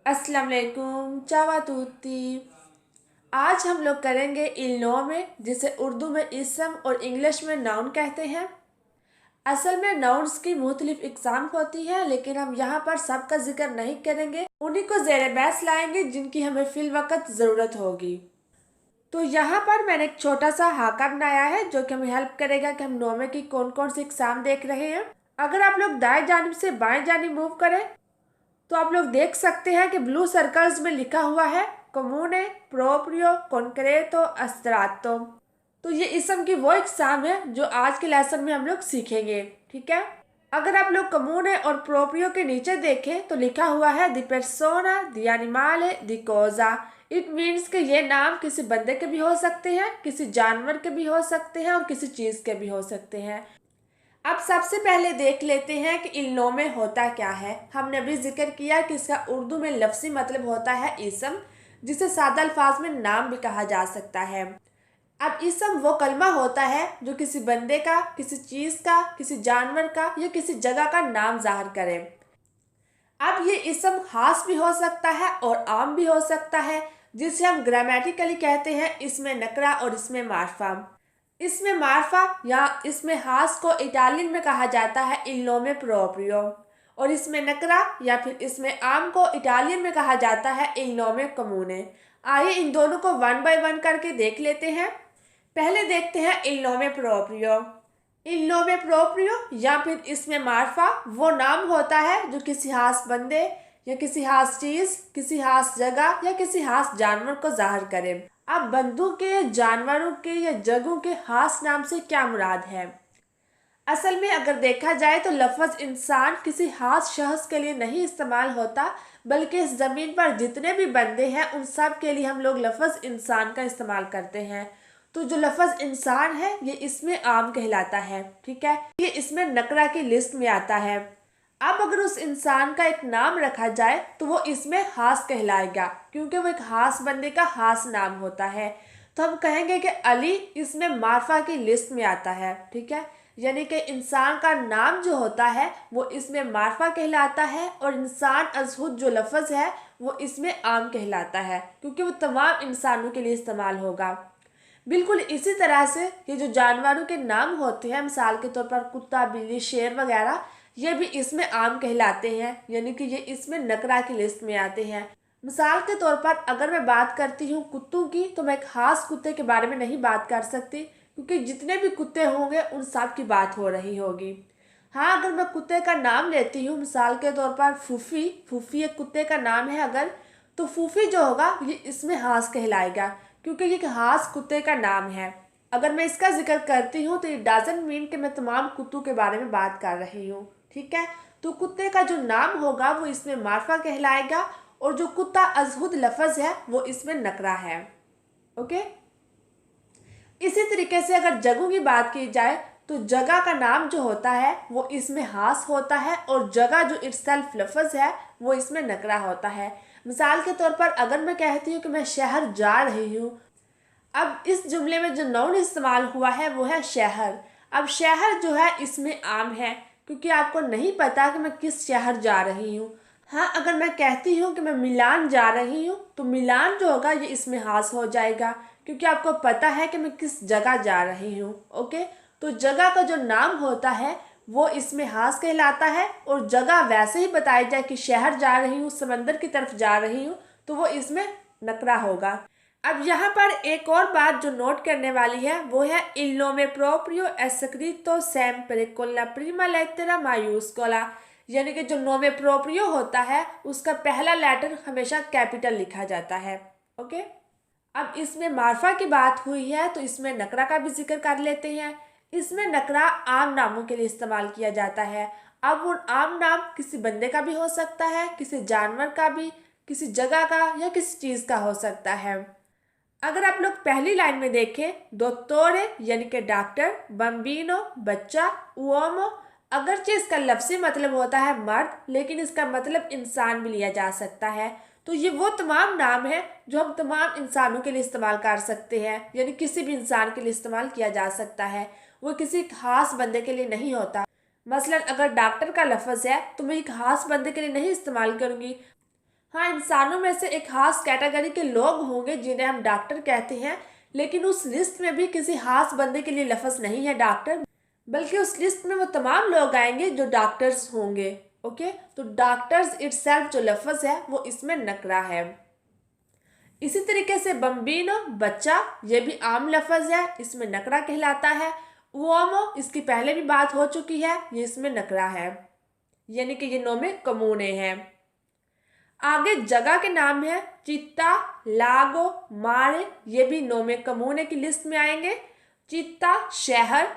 अस्सलाम वालेकुम, चावा तूती। आज हम लोग करेंगे इल नोमे, जिसे उर्दू में इसम और इंग्लिश में नाउन कहते हैं। असल में नाउन्स की मुख्तलिफ इकसाम होती है, लेकिन हम यहाँ पर सबका जिक्र नहीं करेंगे। उन्हीं को ज़ेर बहस लाएंगे जिनकी हमें फिल वक्त ज़रूरत होगी। तो यहाँ पर मैंने एक छोटा सा हाका बनाया है जो कि हमें हेल्प करेगा कि हम नोमे की कौन कौन सी इकसाम देख रहे हैं। अगर आप लोग दाएं जानिब से बाएं जानिब मूव करें तो आप लोग देख सकते हैं कि ब्लू सर्कल्स में लिखा हुआ है कमूने, प्रोप्रियो, कॉन्क्रेतो, अस्त्रातो। तो ये इसम की वो इकसाम है जो आज के लेसन में हम लोग सीखेंगे। ठीक है। अगर आप लोग कमूने और प्रोप्रियो के नीचे देखें तो लिखा हुआ है दी पेर्सोना, दी एनिमाले, दी कोजा। इट मीन्स कि ये नाम किसी बंदे के भी हो सकते हैं, किसी जानवर के भी हो सकते हैं और किसी चीज़ के भी हो सकते हैं। अब सबसे पहले देख लेते हैं कि इल्नो में होता क्या है। हमने अभी जिक्र किया कि इसका उर्दू में लफ्ज़ी मतलब होता है इसम, जिसे सादा अल्फाज में नाम भी कहा जा सकता है। अब इसम वो कलमा होता है जो किसी बंदे का, किसी चीज़ का, किसी जानवर का या किसी जगह का नाम ज़ाहिर करे। अब ये इसम खास भी हो सकता है और आम भी हो सकता है, जिसे हम ग्रामेटिकली कहते हैं इसमें नकरा और इसमें मार्फा। इसमें मार्फा या इसमें हास को इटालियन में कहा जाता है इल नोमे प्रोप्रियो, और इसमें नकरा या फिर इसमें आम को इटालियन में कहा जाता है इल नोमे कमूने। आइए इन दोनों को वन बाय वन करके देख लेते हैं। पहले देखते हैं इल नोमे प्रोप्रियो। इल नोमे प्रोप्रियो या फिर इसमें मार्फा वो नाम होता है जो किसी खास बंदे या किसी खास चीज, किसी खास जगह या किसी खास जानवर को जाहिर करे। अब बंदों के, जानवरों के या जगहों के खास नाम से क्या मुराद है? असल में अगर देखा जाए तो लफ्ज़ इंसान किसी खास शख्स के लिए नहीं इस्तेमाल होता, बल्कि इस ज़मीन पर जितने भी बंदे हैं उन सब के लिए हम लोग लफ्ज़ इंसान का इस्तेमाल करते हैं। तो जो लफ्ज़ इंसान है ये इसमें आम कहलाता है। ठीक है, ये इसमें नकरा की लिस्ट में आता है। अब अगर उस इंसान का एक नाम रखा जाए तो वो इसमें खास कहलाएगा, क्योंकि वो एक खास बंदे का खास नाम होता है। तो हम कहेंगे कि अली इसमें मार्फा की लिस्ट में आता है। ठीक है, यानी कि इंसान का नाम जो होता है वो इसमें मार्फा कहलाता है, और इंसान अजहुद जो लफ्ज़ है वो इसमें आम कहलाता है, क्योंकि वो तमाम इंसानों के लिए इस्तेमाल होगा। बिल्कुल इसी तरह से ये जो जानवरों के नाम होते हैं, मिसाल के तौर पर कुत्ता, बिल्ली, शेर वगैरह, ये भी इसमें आम कहलाते हैं, यानी कि ये इसमें नकरा की लिस्ट में आते हैं। मिसाल के तौर पर अगर मैं बात करती हूँ कुत्तों की, तो मैं एक खास कुत्ते के बारे में नहीं बात कर सकती, क्योंकि जितने भी कुत्ते होंगे उन सब की बात हो रही होगी। हाँ, अगर मैं कुत्ते का नाम लेती हूँ, मिसाल के तौर पर फूफी, फूफी एक कुत्ते का नाम है अगर, तो फूफी जो होगा ये इसमें हास कहलाएगा, क्योंकि ये एक हास कुत्ते का नाम है। अगर मैं इसका जिक्र करती हूँ तो ये डजंट मीन कि मैं तमाम कुत्तों के बारे में बात कर रही हूँ। ठीक है, तो कुत्ते का जो नाम होगा वो इसमें मार्फा कहलाएगा, और जो कुत्ता अजहुद लफ्ज़ है वो इसमें नकरा है। ओके। इसी तरीके से अगर जगहों की बात की जाए तो जगह का नाम जो होता है वो इसमें हास होता है, और जगह जो इटसेल्फ लफ्ज़ है वो इसमें नकरा होता है। मिसाल के तौर पर अगर मैं कहती हूँ कि मैं शहर जा रही हूँ, अब इस जुमले में जो नाउन इस्तेमाल हुआ है वो है शहर। अब शहर जो है इसमें आम है, क्योंकि आपको नहीं पता कि मैं किस शहर जा रही हूँ। हाँ, अगर मैं कहती हूँ कि मैं मिलान जा रही हूँ तो मिलान जो होगा ये इसमें हास हो जाएगा, क्योंकि आपको पता है कि मैं किस जगह जा रही हूँ। ओके, तो जगह का जो नाम होता है वो इसमें हास कहलाता है, और जगह वैसे ही बताई जाए कि शहर जा रही हूँ, समंदर की तरफ जा रही हूँ, तो वो इसमें नकरा होगा। अब यहाँ पर एक और बात जो नोट करने वाली है वो है il nome proprio è scritto sempre con la prima lettera maiuscola, यानी कि जो नोमे प्रोप्रियो होता है उसका पहला लेटर हमेशा कैपिटल लिखा जाता है। ओके। अब इसमें मार्फा की बात हुई है तो इसमें नकरा का भी जिक्र कर लेते हैं। इसमें नकरा आम नामों के लिए इस्तेमाल किया जाता है। अब वो आम नाम किसी बंदे का भी हो सकता है, किसी जानवर का भी, किसी जगह का या किसी चीज़ का हो सकता है। अगर आप लोग पहली लाइन में देखें, दोत्तोरे यानी कि डॉक्टर, बम्बीनो बच्चा, उओमो अगरचे इसका लफ्ज़ी मतलब होता है मर्द, लेकिन इसका मतलब इंसान भी लिया जा सकता है। तो ये वो तमाम नाम है जो हम तमाम इंसानों के लिए इस्तेमाल कर सकते हैं, यानी किसी भी इंसान के लिए इस्तेमाल किया जा सकता है, वो किसी खास बंदे के लिए नहीं होता। मसलन अगर डॉक्टर का लफ्ज़ है तो मैं एक खास बंदे के लिए नहीं इस्तेमाल करूँगी, हाँ, इंसानों में से एक खास कैटेगरी के लोग होंगे जिन्हें हम डॉक्टर कहते हैं, लेकिन उस लिस्ट में भी किसी खास बंदे के लिए लफ्ज़ नहीं है डॉक्टर, बल्कि उस लिस्ट में वो तमाम लोग आएंगे जो डॉक्टर्स होंगे। ओके, तो डॉक्टर्स इटसेल्फ जो लफ्ज़ है वो इसमें नकरा है। इसी तरीके से बम्बीनो बच्चा, ये भी आम लफ्ज़ है, इसमें नकरा कहलाता है। उओमो, इसकी पहले भी बात हो चुकी है, ये इसमें नकरा है, यानी कि ये नोमे कमूने हैं। आगे जगह के नाम है चित्ता, लागो, मारे, ये भी नोमे कमूने की लिस्ट में आएंगे। चित्ता शहर,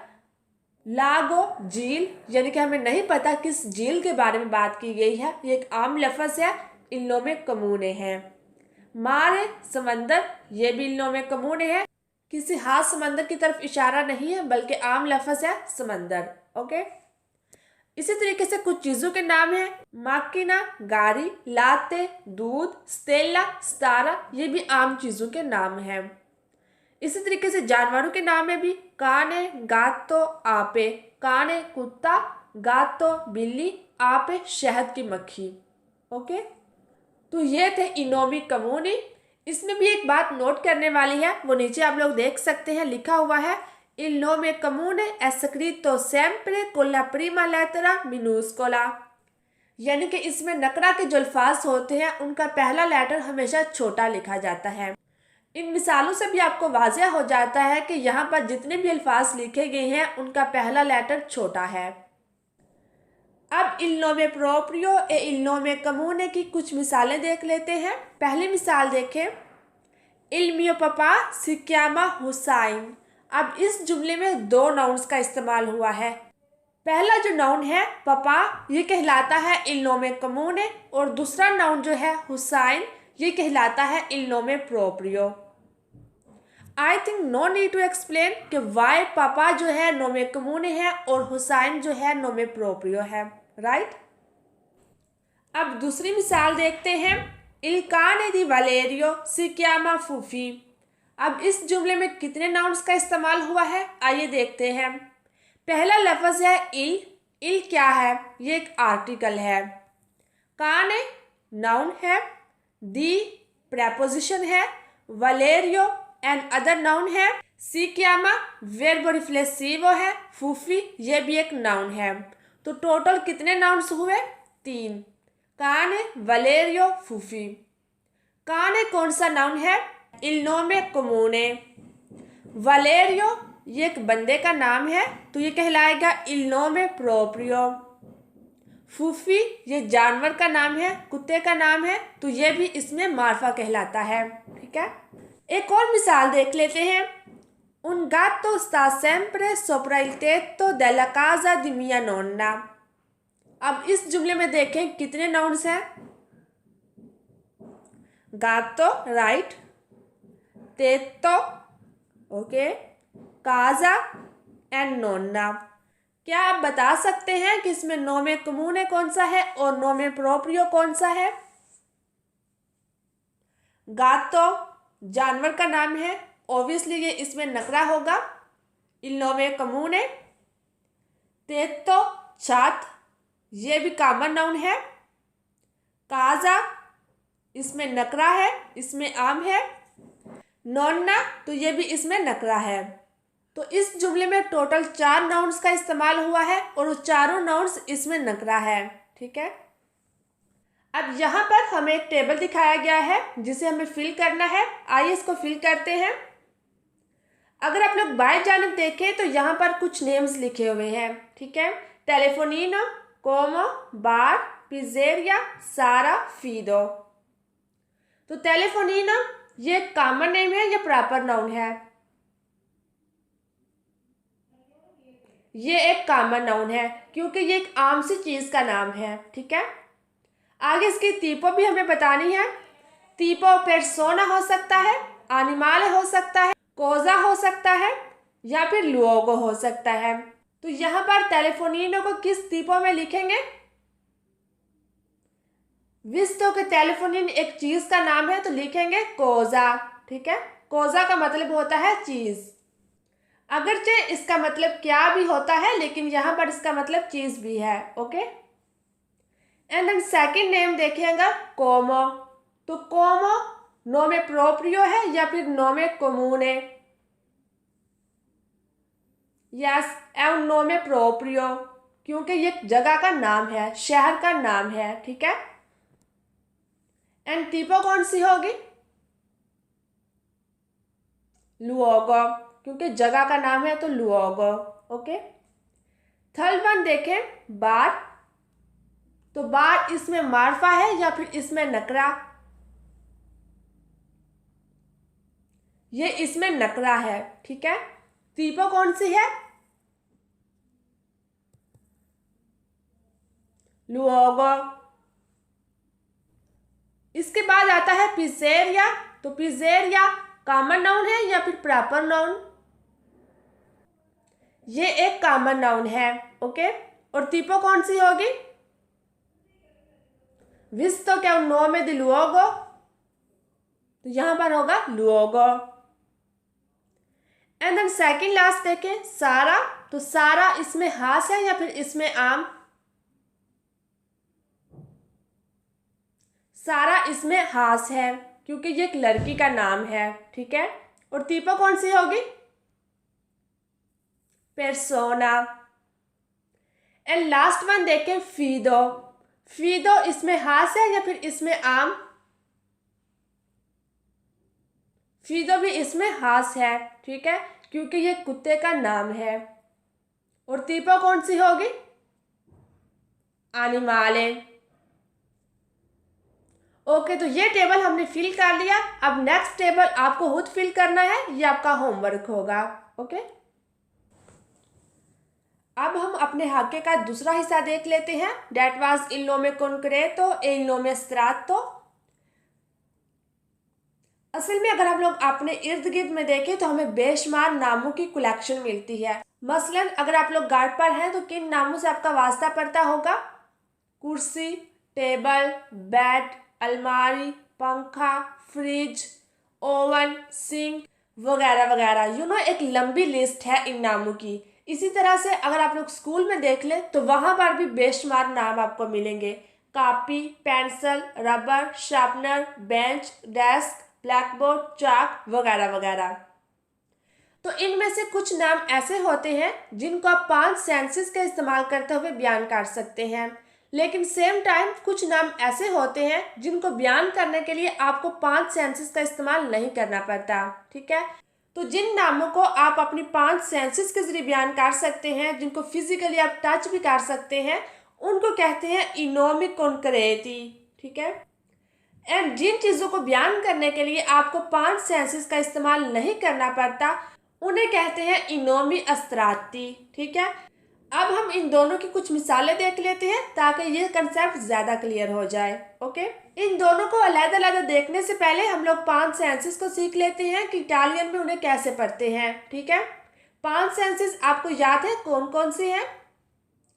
लागो झील, यानी कि हमें नहीं पता किस झील के बारे में बात की गई है, ये एक आम लफ्ज़ है, इन नोमे कमूने हैं। मारे समंदर, ये भी इन नोमे कमूने है, किसी खास समंदर की तरफ इशारा नहीं है बल्कि आम लफ्ज़ है समंदर। ओके, इसी तरीके से कुछ चीज़ों के नाम है माकिना गाड़ी, लाते दूध, स्टेला स्तारा, ये भी आम चीज़ों के नाम हैं। इसी तरीके से जानवरों के नाम में भी काने गातो आपे, काने कुत्ता, गातो बिल्ली, आपे शहद की मक्खी। ओके, तो ये थे i nomi comuni। इसमें भी एक बात नोट करने वाली है, वो नीचे आप लोग देख सकते हैं, लिखा हुआ है il nome comune è scritto sempre con la prima lettera minuscola, यानी कि इसमें नकरा के जो अल्फाज होते हैं उनका पहला लेटर हमेशा छोटा लिखा जाता है। इन मिसालों से भी आपको वाज़ेह हो जाता है कि यहाँ पर जितने भी अल्फाज लिखे गए हैं उनका पहला लेटर छोटा है। अब il nome proprio e il nome comune की कुछ मिसालें देख लेते हैं। पहली मिसाल देखें, il mio papà si chiama Hussain. अब इस जुमले में दो नाउन्स का इस्तेमाल हुआ है। पहला जो नाउन है पापा, ये कहलाता है il nome comune, और दूसरा नाउन जो है हुसैन, ये कहलाता है il nome proprio। I think no need to explain कि वाई पापा जो है नोमे कमूने है और हुसैन जो है नोमे प्रोप्रियो है, राइट। अब दूसरी मिसाल देखते हैं, il cane di Valerio si chiama फूफी। अब इस जुमले में कितने नाउन्स का इस्तेमाल हुआ है, आइए देखते हैं। पहला लफ्ज़ है il क्या है, ये एक आर्टिकल है। काने नाउन है, दी प्रेपोजिशन है, वलेरियो एंड अदर नाउन है, सी क्यामा वर्ब रिफ्लेक्सिवो है, फूफी ये भी एक नाउन है। तो टोटल कितने नाउन्स हुए, 3, काने वलेरियो फूफी। काने कौन सा नाउन है, il nome comune। वलेरियो ये एक बंदे का नाम है तो ये कहलाएगा il nome proprio। फूफी ये जानवर का नाम है, कुत्ते का नाम है, तो ये भी इसमें मार्फा कहलाता है, ठीक है। एक और मिसाल देख लेते हैं, un gatto sta sempre sopra il tetto della casa di mia nonna। अब इस जुमले में देखें कितने नाउन्स हैं, गातो राइट, तेतो ओके, काजा एंड नोन्ना। क्या आप बता सकते हैं कि इसमें नोमे कमूने कौन सा है और नोमे प्रोप्रियो कौन सा है। गातो जानवर का नाम है, ऑब्वियसली ये इसमें नकरा होगा, il nome comune। तेतो छात, ये भी कॉमन नाउन है। काजा इसमें नकरा है, इसमें आम है। नोन्ना तो ये भी इसमें नकरा है। तो इस जुमले में टोटल 4 नाउन्स का इस्तेमाल हुआ है और वो चारों नाउन्स इसमें नकरा है, ठीक है। अब यहाँ पर हमें एक टेबल दिखाया गया है जिसे हमें फिल करना है, आइए इसको फिल करते हैं। अगर आप लोग बाएं जानिब देखें तो यहाँ पर कुछ नेम्स लिखे हुए हैं, ठीक है। टेलीफोनिनो, कोमो, बार, पिज़ेरिया, सारा, फीदो। तो टेलीफोनिनो ये कॉमन नेम है या प्रॉपर नाउन है, ये एक कॉमन नाउन है क्योंकि ये एक आम सी चीज़ का नाम है, ठीक है। आगे इसकी तीपो भी हमें बतानी है। तीपो पेर्सोना हो सकता है, एनिमल हो सकता है, कोजा हो सकता है या फिर लुओगो हो सकता है। तो यहाँ पर टेलीफोनिनो को किस तीपो में लिखेंगे, विस्तो के टेलीफोनिन एक चीज़ का नाम है तो लिखेंगे कोजा, ठीक है। कोजा का मतलब होता है चीज़, अगरचे इसका मतलब क्या भी होता है लेकिन यहाँ पर इसका मतलब चीज़ भी है, okay. And then second name देखिएगा कोमो, तो कोमो नोमे प्रोप्रियो है या फिर नोमे कोमूने? यस, एव नोमे प्रोप्रियो, क्योंकि ये जगह का नाम है, शहर का नाम है, ठीक है। एंड tipo कौन सी होगी? लुओगो, क्योंकि जगह का नाम है तो लुओगो। ओके, थर्ड वन देखें, बार। तो बार इसमें मार्फा है या फिर इसमें नकरा? ये इसमें नकरा है, ठीक है। tipo कौन सी है? लुओगो। इसके बाद आता है पिज़ेरिया। तो पिज़ेरिया कॉमन नाउन है या फिर प्रॉपर नाउन? ये एक कॉमन नाउन है, ओके। और tipo कौन सी होगी? विस्तो क्या नो में दी लुओगो, तो यहां पर होगा लुओगो। एंड देन सेकंड लास्ट देखें, सारा। तो सारा इसमें हास है या फिर इसमें आम? सारा इसमें हास है, क्योंकि ये एक लड़की का नाम है, ठीक है। और tipo कौन सी होगी? पेर्सोना। एंड लास्ट वन देखें, फीदो। फीदो इसमें हास है या फिर इसमें आम? फीदो भी इसमें हास है, ठीक है, क्योंकि ये कुत्ते का नाम है। और tipo कौन सी होगी? एनिमाले। ओके, तो ये टेबल हमने फिल कर लिया। अब नेक्स्ट टेबल आपको खुद फिल करना है, ये आपका होमवर्क होगा, ओके। अब हम अपने हाके का दूसरा हिस्सा देख लेते हैं। That was il nome concreto e il nome astratto। असल में अगर हम लोग अपने इर्द गिर्द में देखें तो हमें बेशुमार नामों की कलेक्शन मिलती है। मसलन अगर आप लोग गार्ड पर हैं तो किन नामों से आपका वास्ता पड़ता होगा? कुर्सी, टेबल, बेड, अलमारी, पंखा, फ्रिज, ओवन, सिंक वगैरह वगैरह। एक लंबी लिस्ट है इन नामों की। इसी तरह से अगर आप लोग स्कूल में देख लें तो वहाँ पर भी बेशुमार नाम आपको मिलेंगे। Copy, pencil, rubber, sharpener, bench, desk, blackboard, chalk वगैरह वगैरह। तो इनमें से कुछ नाम ऐसे होते हैं जिनको आप 5 सेंसेस का इस्तेमाल करते हुए बयान कर सकते हैं, लेकिन सेम टाइम कुछ नाम ऐसे होते हैं जिनको बयान करने के लिए आपको 5 सेंसेस का इस्तेमाल नहीं करना पड़ता, ठीक है। तो जिन नामों को आप अपनी 5 सेंसेस के जरिए बयान कर सकते हैं, जिनको फिजिकली आप टच भी कर सकते हैं, उनको कहते हैं इनोमी कॉन्क्रेटी, ठीक है। एंड जिन चीज़ों को बयान करने के लिए आपको 5 सेंसेस का इस्तेमाल नहीं करना पड़ता, उन्हें कहते हैं इनोमी अस्त्राती, ठीक है। अब हम इन दोनों की कुछ मिसालें देख लेते हैं ताकि ये कंसेप्ट ज़्यादा क्लियर हो जाए, ओके। इन दोनों को अलग-अलग देखने से पहले हम लोग 5 सेंसेस को सीख लेते हैं कि इटालियन में उन्हें कैसे पढ़ते हैं, ठीक है। 5 सेंसेस आपको याद है कौन कौन से हैं?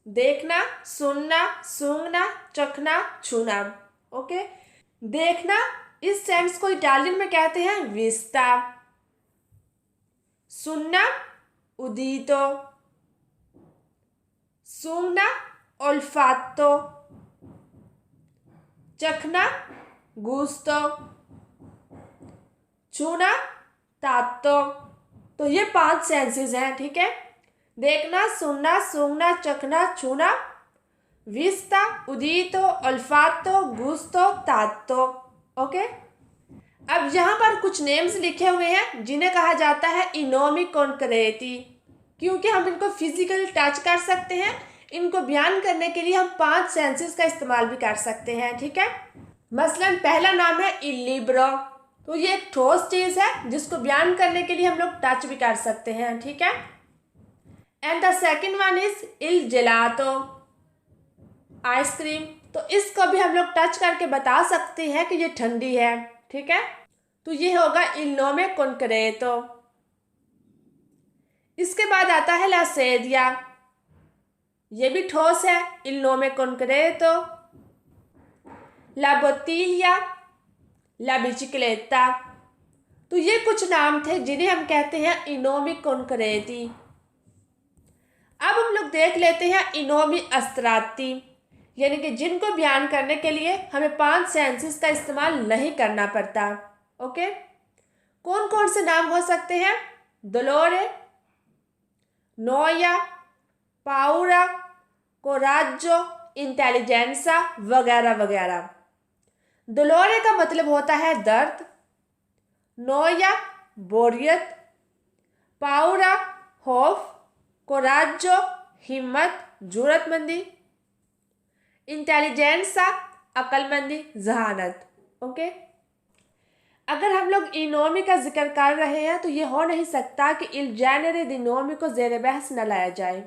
देखना, सुनना, सूंघना, चखना, छूना, ओके। देखना, इस सेंस को इटालियन में कहते हैं विस्ता। सुनना, उदीतो। सूंघना, ओल्फातो। चखना, गुस्तो। छूना, तातो। तो ये 5 सेंसेस हैं, ठीक है। देखना, सुनना, सूंघना, चखना, छूना, विस्ता, उदीतो, ओल्फातो, गुस्तो, तातो, ओके। अब यहाँ पर कुछ नेम्स लिखे हुए हैं जिन्हें कहा जाता है इनोमी कॉन्क्रेटी, क्योंकि हम इनको फिजिकली टच कर सकते हैं। इनको बयान करने के लिए हम 5 सेंसेस का इस्तेमाल भी कर सकते हैं, ठीक है। मसलन पहला नाम है इल लिब्रो। तो ये एक ठोस चीज़ है जिसको बयान करने के लिए हम लोग टच भी कर सकते हैं, ठीक है। And the second one is il gelato, ice cream. तो इसको भी हम लोग टच करके बता सकते हैं कि ये ठंडी है, ठीक है। तो ये होगा इल नोमे कॉन्क्रेतो। इसके बाद आता है ला सेडिया, ये भी ठोस है, इल नोमे कॉन्क्रेतो। ला बोटिलिया, ला बिचिक्लेटा। तो ये कुछ नाम थे जिन्हें हम कहते हैं इनोमी कॉन्क्रेटी। अब हम लोग देख लेते हैं इनोमी अस्त्राती। यानी कि जिनको बयान करने के लिए हमें 5 सेंसेस का इस्तेमाल नहीं करना पड़ता। ओके, कौन कौन से नाम हो सकते हैं? डोलोरे, नोया, पाउरा, कोराजो, इंटेलिजेंसा वगैरह वगैरह। डोलोरे का मतलब होता है दर्द, नोया बोरियत, पाउरा खौफ, कोराजो हिम्मत जुर्रतमंदी, इंटेलिजेंसा अक्लमंदी जहानत। ओके, अगर हम लोग ई नोमी का जिक्र कर रहे हैं तो ये हो नहीं सकता कि इल जेनेरे दी नोमी को ज़ेर बहस न लाया जाए।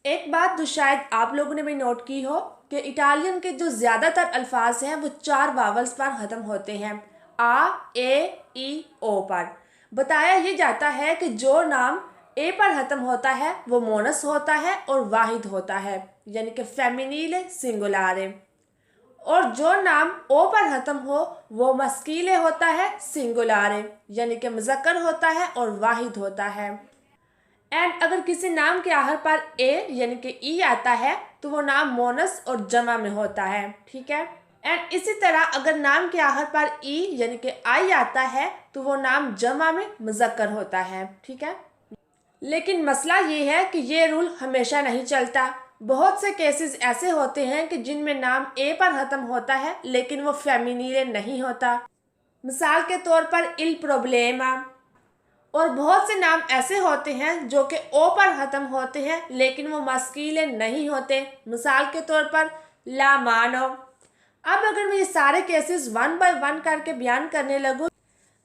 एक बात जो शायद आप लोगों ने भी नोट की हो कि इटालियन के जो ज़्यादातर अल्फाज हैं वो 4 वावल्स पर ख़त्म होते हैं, आ, ए, ई, ओ पर। बताया ये जाता है कि जो नाम ए पर ख़त्म होता है वो मोनस होता है और वाहिद होता है, यानी कि फेमिनीले सिंगुलारे, और जो नाम ओ पर ख़त्म हो वो मस्कीले होता है सिंगुलारे, यानी कि मुज़क्कर होता है और वाहिद होता है। एंड अगर किसी नाम के आखिर पर ए यानी कि ई आता है तो वो नाम मोनस और जमा में होता है। ठीक है, एंड इसी तरह अगर नाम के आखिर पर ई यानी कि आई आता है तो वो नाम जमा में मुज़क्कर होता है। ठीक है, लेकिन मसला ये है कि ये रूल हमेशा नहीं चलता। बहुत से केसेस ऐसे होते हैं कि जिनमें नाम ए पर ख़त्म होता है लेकिन वो फेमिनीले नहीं होता। मिसाल के तौर पर इल प्रॉब्लेमा। और बहुत से नाम ऐसे होते हैं जो कि ओ पर ख़त्म होते हैं लेकिन वो मस्कीले नहीं होते। मिसाल के तौर पर ला मानो। अब अगर मैं ये सारे केसेस 1 बाय 1 करके बयान करने लगूँ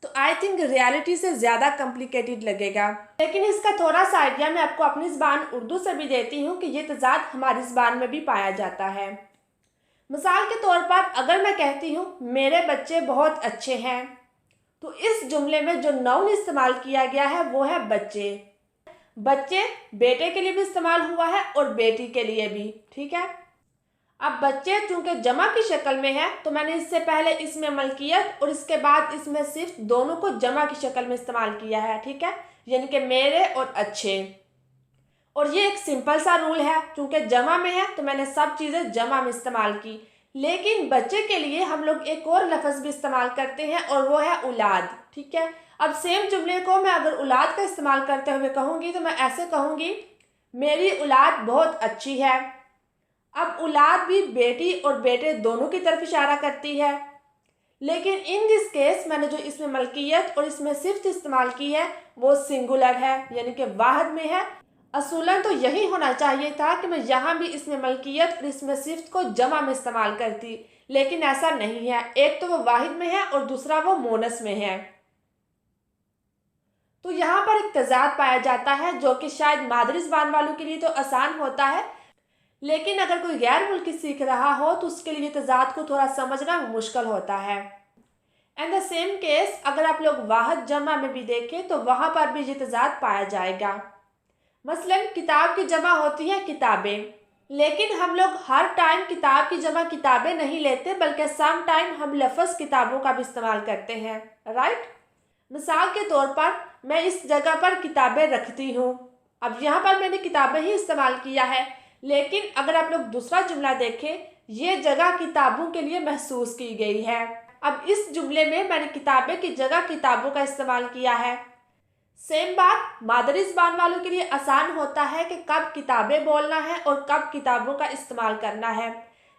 तो आई थिंक रियलिटी से ज़्यादा कॉम्प्लिकेटेड लगेगा, लेकिन इसका थोड़ा सा आइडिया मैं आपको अपनी ज़बान उर्दू से भी देती हूँ कि ये तज़ाद हमारी ज़बान में भी पाया जाता है। मिसाल के तौर पर अगर मैं कहती हूँ मेरे बच्चे बहुत अच्छे हैं, तो इस जुमले में जो नाउन इस्तेमाल किया गया है वो है बच्चे। बच्चे बेटे के लिए भी इस्तेमाल हुआ है और बेटी के लिए भी। ठीक है, अब बच्चे चूंकि जमा की शक्ल में है तो मैंने इससे पहले इसमें मलकियत और इसके बाद इसमें सिर्फ दोनों को जमा की शक्ल में इस्तेमाल किया है। ठीक है, यानी कि मेरे और अच्छे। और ये एक सिंपल सा रूल है, चूंकि जमा में है तो मैंने सब चीज़ें जमा में इस्तेमाल की। लेकिन बच्चे के लिए हम लोग एक और लफ्ज़ भी इस्तेमाल करते हैं और वो है औलाद। ठीक है, अब सेम जुमले को मैं अगर औलाद का इस्तेमाल करते हुए कहूँगी तो मैं ऐसे कहूँगी मेरी औलाद बहुत अच्छी है। अब औलाद भी बेटी और बेटे दोनों की तरफ इशारा करती है, लेकिन इन दिस केस मैंने जो इसमें मलकियत और इसमें सिफ्त इस्तेमाल की है वो सिंगुलर है, यानी कि वाहिद में है। असूलन तो यही होना चाहिए था कि मैं यहाँ भी इसमें मलकियत और इसमें सिफ्त को जमा में इस्तेमाल करती, लेकिन ऐसा नहीं है। एक तो वो वाहिद में है और दूसरा वो मोनस में है। तो यहाँ पर एक तज़ाद पाया जाता है जो कि शायद मादरी ज़बान वालों के लिए तो आसान होता है, लेकिन अगर कोई गैर मुल्की सीख रहा हो तो उसके लिए तज़ाद को थोड़ा समझना मुश्किल होता है। एंड द सेम केस अगर आप लोग वाहिद जमा में भी देखें तो वहाँ पर भी ये तज़ाद पाया जाएगा। मसलन किताब की जमा होती है किताबें, लेकिन हम लोग हर टाइम किताब की जमा किताबें नहीं लेते, बल्कि सम टाइम हम लफ्ज़ किताबों का भी इस्तेमाल करते हैं। राइट, मिसाल के तौर पर मैं इस जगह पर किताबें रखती हूँ। अब यहाँ पर मैंने किताबें ही इस्तेमाल किया है, लेकिन अगर आप लोग दूसरा जुमला देखें, ये जगह किताबों के लिए महसूस की गई है। अब इस जुमले में मैंने किताबें की जगह किताबों का इस्तेमाल किया है। सेम बात मादरी ज़बान वालों के लिए आसान होता है कि कब किताबें बोलना है और कब किताबों का इस्तेमाल करना है,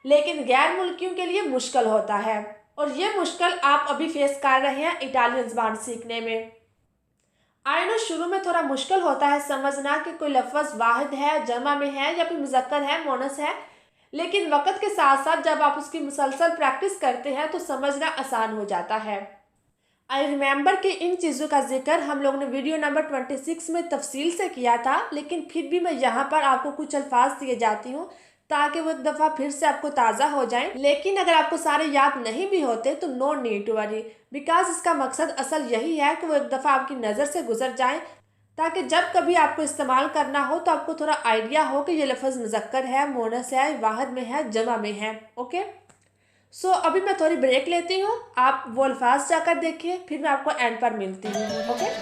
लेकिन गैर मुल्कियों के लिए मुश्किल होता है, और ये मुश्किल आप अभी फेस कर रहे हैं इटालियन ज़बान सीखने में। आई नो शुरू में थोड़ा मुश्किल होता है समझना कि कोई लफ्ज़ वाहिद है, जमा में है या फिर मुज़क्कर है, मोनस है, लेकिन वक्त के साथ साथ जब आप उसकी मुसलसल प्रैक्टिस करते हैं तो समझना आसान हो जाता है। आई रिमेंबर कि इन चीज़ों का जिक्र हम लोग ने वीडियो नंबर 26 में तफसील से किया था, लेकिन फिर भी मैं यहाँ पर आपको कुछ अल्फाज दिए जाती हूँ ताकि वो एक दफ़ा फिर से आपको ताज़ा हो जाएं। लेकिन अगर आपको सारे याद नहीं भी होते तो no need to worry, because इसका मकसद असल यही है कि वो एक दफ़ा आपकी नज़र से गुजर जाएं, ताकि जब कभी आपको इस्तेमाल करना हो तो आपको थोड़ा आइडिया हो कि ये लफ्ज़ मुज़क्कर है, मोनस है, वाहिद में है, जमा में है। ओके, सो अभी मैं थोड़ी ब्रेक लेती हूँ, आप वो अल्फाज जाकर देखिए, फिर मैं आपको एंड पर मिलती हूँ। Okay,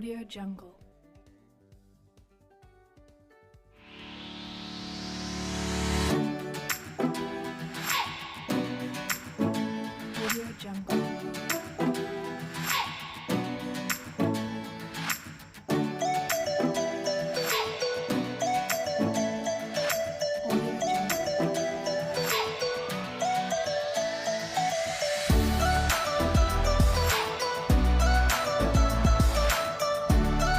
Audio Jungle. Audio Jungle. Audio Jungle.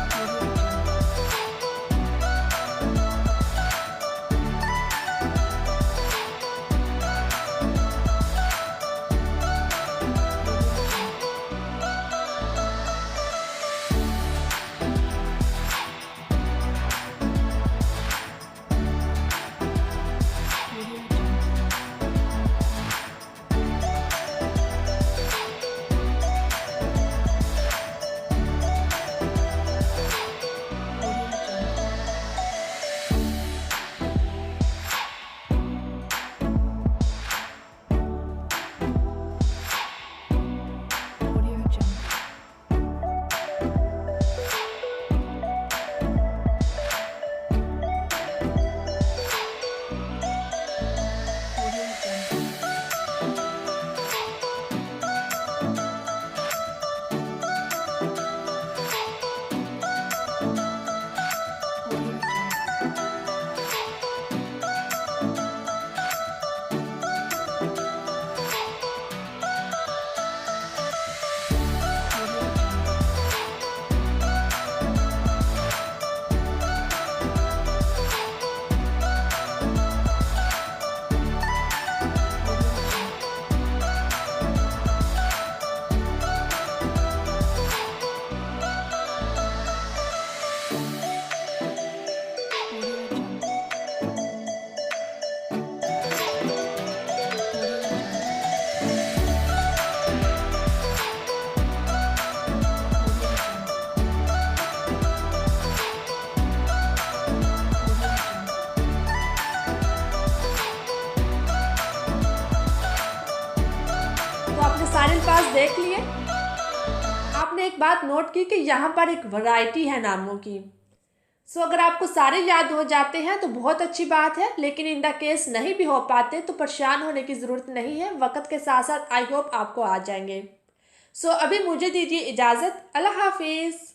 Audio Jungle. Audio Jungle. Audio Jungle. Audio Jungle. Audio Jungle. Audio Jungle. Audio Jungle. Audio Jungle. Audio Jungle. Audio Jungle. Audio Jungle. Audio Jungle. Audio Jungle. तो आपने सारे अल्फाज देख लिए। आपने एक बात note की कि यहाँ पर एक वैरायटी है नामों की। अगर आपको सारे याद हो जाते हैं तो बहुत अच्छी बात है, लेकिन इन द केस नहीं भी हो पाते तो परेशान होने की ज़रूरत नहीं है, वक्त के साथ साथ आई होप आपको आ जाएंगे। अभी मुझे दीजिए इजाज़त। अल्लाह हाफिज़।